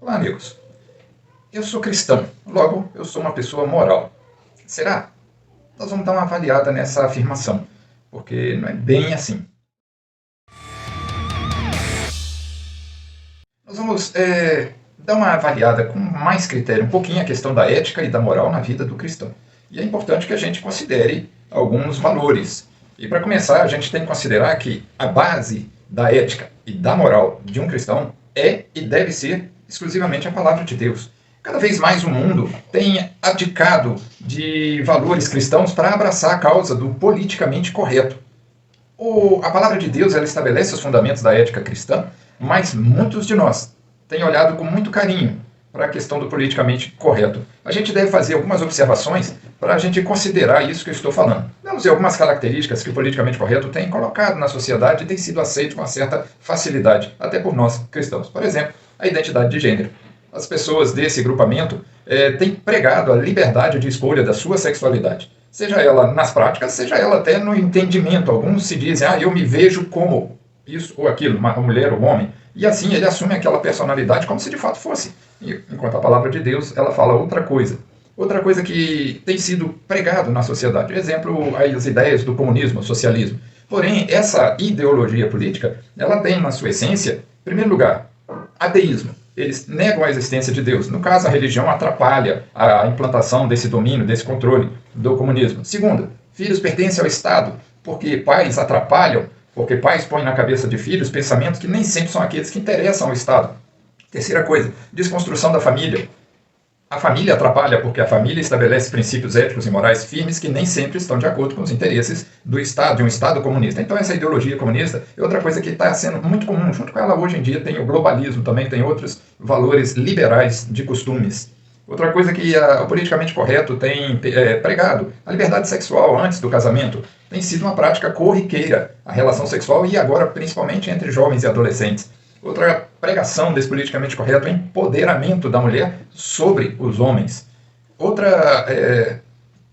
Olá, amigos. Eu sou cristão, logo eu sou uma pessoa moral. Será? Nós vamos dar uma avaliada nessa afirmação, porque não é bem assim. Nós vamos dar uma avaliada com mais critério, um pouquinho a questão da ética e da moral na vida do cristão. E é importante que a gente considere alguns valores. E para começar, a gente tem que considerar que a base da ética e da moral de um cristão é e deve ser exclusivamente a palavra de Deus. Cada vez mais o mundo tem abdicado de valores cristãos para abraçar a causa do politicamente correto. A palavra de Deus ela estabelece os fundamentos da ética cristã, mas muitos de nós têm olhado com muito carinho para a questão do politicamente correto. A gente deve fazer algumas observações para a gente considerar isso que eu estou falando. Vamos ver algumas características que o politicamente correto tem colocado na sociedade e tem sido aceito com uma certa facilidade, até por nós cristãos. Por exemplo, a identidade de gênero. As pessoas desse grupamento têm pregado a liberdade de escolha da sua sexualidade. Seja ela nas práticas, seja ela até no entendimento. Alguns se dizem, eu me vejo como isso ou aquilo, uma mulher ou homem. E assim ele assume aquela personalidade como se de fato fosse. Enquanto a palavra de Deus, ela fala outra coisa. Outra coisa que tem sido pregado na sociedade. Exemplo, as ideias do comunismo, socialismo. Porém, essa ideologia política, ela tem na sua essência, em primeiro lugar, ateísmo. Eles negam a existência de Deus. No caso, a religião atrapalha a implantação desse domínio, desse controle do comunismo. Segundo, filhos pertencem ao Estado, porque pais atrapalham, porque pais põem na cabeça de filhos pensamentos que nem sempre são aqueles que interessam ao Estado. Terceira coisa, desconstrução da família. A família atrapalha porque a família estabelece princípios éticos e morais firmes que nem sempre estão de acordo com os interesses do Estado, de um Estado comunista. Então essa ideologia comunista é outra coisa que está sendo muito comum. Junto com ela hoje em dia tem o globalismo, também tem outros valores liberais de costumes. Outra coisa que o politicamente correto tem pregado, a liberdade sexual antes do casamento, tem sido uma prática corriqueira, a relação sexual e agora principalmente entre jovens e adolescentes. Outra pregação desse politicamente correto é o empoderamento da mulher sobre os homens. Outra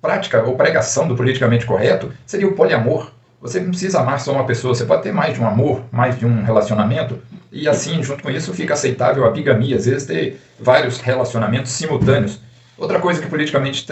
prática ou pregação do politicamente correto seria o poliamor. Você não precisa amar só uma pessoa, você pode ter mais de um amor, mais de um relacionamento, e assim, junto com isso, fica aceitável a bigamia, às vezes ter vários relacionamentos simultâneos. Outra coisa que o politicamente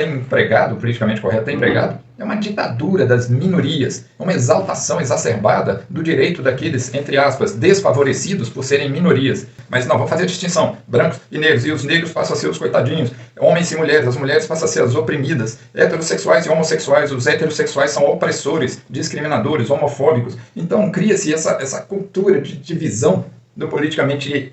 correto tem pregado, é uma ditadura das minorias, uma exaltação exacerbada do direito daqueles, entre aspas, desfavorecidos por serem minorias. Mas não, vamos fazer a distinção, brancos e negros, e os negros passam a ser os coitadinhos, homens e mulheres, as mulheres passam a ser as oprimidas, heterossexuais e homossexuais, os heterossexuais são opressores, discriminadores, homofóbicos. Então cria-se essa cultura de divisão do politicamente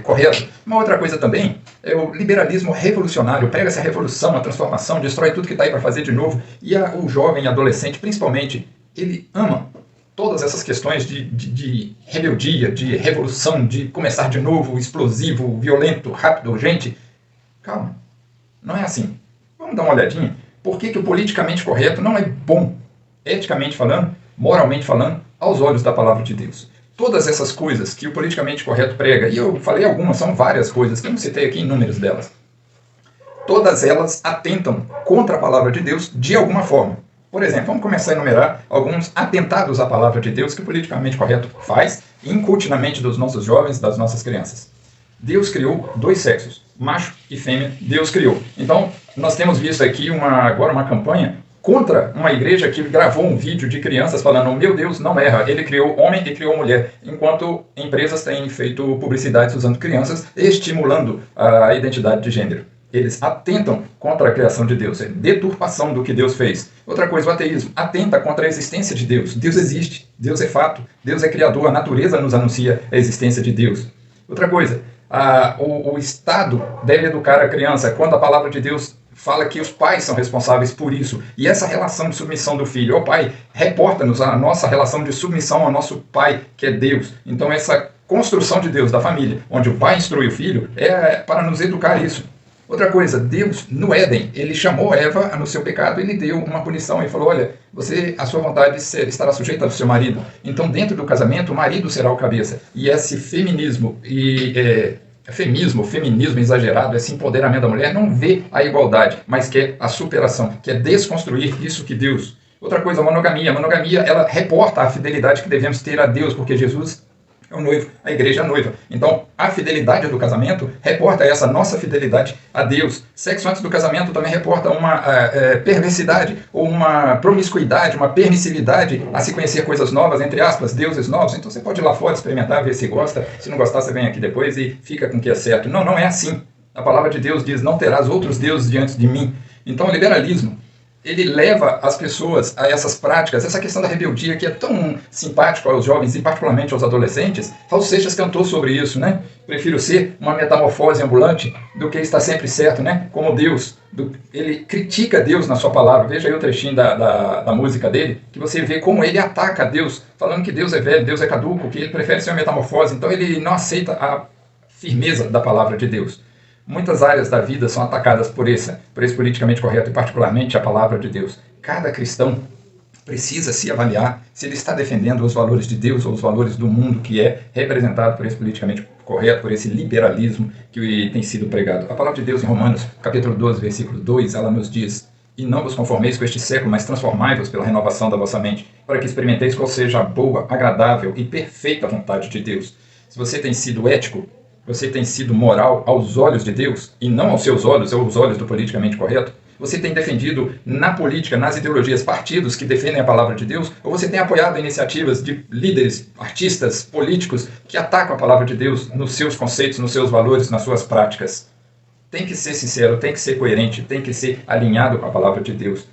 correto. Uma outra coisa também é o liberalismo revolucionário, prega-se a revolução, a transformação, destrói tudo que está aí para fazer de novo, e o jovem adolescente, principalmente, ele ama todas essas questões de rebeldia, de revolução, de começar de novo, explosivo, violento, rápido, urgente. Calma, não é assim. Vamos dar uma olhadinha. Por que o politicamente correto não é bom, eticamente falando, moralmente falando, aos olhos da palavra de Deus? Todas essas coisas que o politicamente correto prega, e eu falei algumas, são várias coisas, que eu não citei aqui inúmeras delas, todas elas atentam contra a palavra de Deus de alguma forma. Por exemplo, vamos começar a enumerar alguns atentados à palavra de Deus que o politicamente correto faz e incute na mente dos nossos jovens, das nossas crianças. Deus criou dois sexos, macho e fêmea, Deus criou. Então, nós temos visto aqui agora uma campanha contra uma igreja que gravou um vídeo de crianças falando, meu Deus, não erra, ele criou homem e criou mulher, enquanto empresas têm feito publicidades usando crianças, estimulando a identidade de gênero. Eles atentam contra a criação de Deus, é deturpação do que Deus fez. Outra coisa, o ateísmo atenta contra a existência de Deus. Deus existe, Deus é fato, Deus é criador, a natureza nos anuncia a existência de Deus. Outra coisa, o Estado deve educar a criança quando a palavra de Deus fala que os pais são responsáveis por isso. E essa relação de submissão do filho ao pai reporta-nos a nossa relação de submissão ao nosso pai, que é Deus. Então essa construção de Deus da família, onde o pai instrui o filho, é para nos educar isso. Outra coisa, Deus, no Éden, ele chamou Eva no seu pecado, ele deu uma punição e falou, olha, a sua vontade estará sujeita ao seu marido. Então, dentro do casamento, o marido será o cabeça. E esse feminismo feminismo exagerado, esse empoderamento da mulher, não vê a igualdade, mas quer a superação, quer desconstruir isso que Deus. Outra coisa, a monogamia. A monogamia, ela reporta a fidelidade que devemos ter a Deus, porque Jesus é o noivo, a igreja é a noiva. Então, a fidelidade do casamento reporta essa nossa fidelidade a Deus. Sexo antes do casamento também reporta uma perversidade, ou uma promiscuidade, uma permissividade a se conhecer coisas novas, entre aspas, deuses novos. Então, você pode ir lá fora experimentar, ver se gosta. Se não gostar, você vem aqui depois e fica com o que é certo. Não, não é assim. A palavra de Deus diz, não terás outros deuses diante de mim. Então, o liberalismo, ele leva as pessoas a essas práticas, essa questão da rebeldia que é tão simpático aos jovens e particularmente aos adolescentes. Raul Seixas cantou sobre isso, né? Prefiro ser uma metamorfose ambulante do que estar sempre certo, né? Como Deus. Ele critica Deus na sua palavra. Veja aí o trechinho da música dele, que você vê como ele ataca Deus, falando que Deus é velho, Deus é caduco, que ele prefere ser uma metamorfose. Então ele não aceita a firmeza da palavra de Deus. Muitas áreas da vida são atacadas por esse politicamente correto e particularmente a palavra de Deus. Cada cristão precisa se avaliar se ele está defendendo os valores de Deus ou os valores do mundo que é representado por esse politicamente correto, por esse liberalismo que tem sido pregado. A palavra de Deus em Romanos, capítulo 12, versículo 2, ela nos diz: e não vos conformeis com este século, mas transformai-vos pela renovação da vossa mente, para que experimenteis qual seja a boa, agradável e perfeita vontade de Deus. Se você tem sido ético, você tem sido moral aos olhos de Deus e não aos seus olhos, ou aos olhos do politicamente correto? Você tem defendido na política, nas ideologias, partidos que defendem a palavra de Deus? Ou você tem apoiado iniciativas de líderes, artistas, políticos que atacam a palavra de Deus nos seus conceitos, nos seus valores, nas suas práticas? Tem que ser sincero, tem que ser coerente, tem que ser alinhado com a palavra de Deus.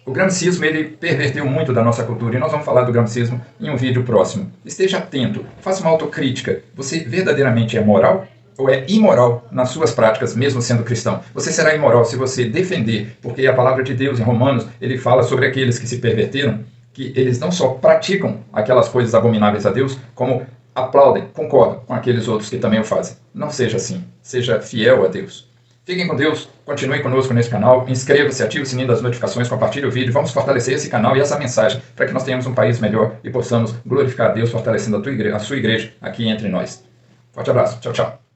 O gramscismo, ele perverteu muito da nossa cultura, e nós vamos falar do gramscismo em um vídeo próximo. Esteja atento, faça uma autocrítica. Você verdadeiramente é moral ou é imoral nas suas práticas, mesmo sendo cristão? Você será imoral se você defender, porque a palavra de Deus em Romanos, ele fala sobre aqueles que se perverteram, que eles não só praticam aquelas coisas abomináveis a Deus, como aplaudem, concordam com aqueles outros que também o fazem. Não seja assim, seja fiel a Deus. Fiquem com Deus, continuem conosco nesse canal, inscreva-se, ative o sininho das notificações, compartilhe o vídeo, vamos fortalecer esse canal e essa mensagem para que nós tenhamos um país melhor e possamos glorificar a Deus fortalecendo a sua igreja aqui entre nós. Forte abraço, tchau, tchau.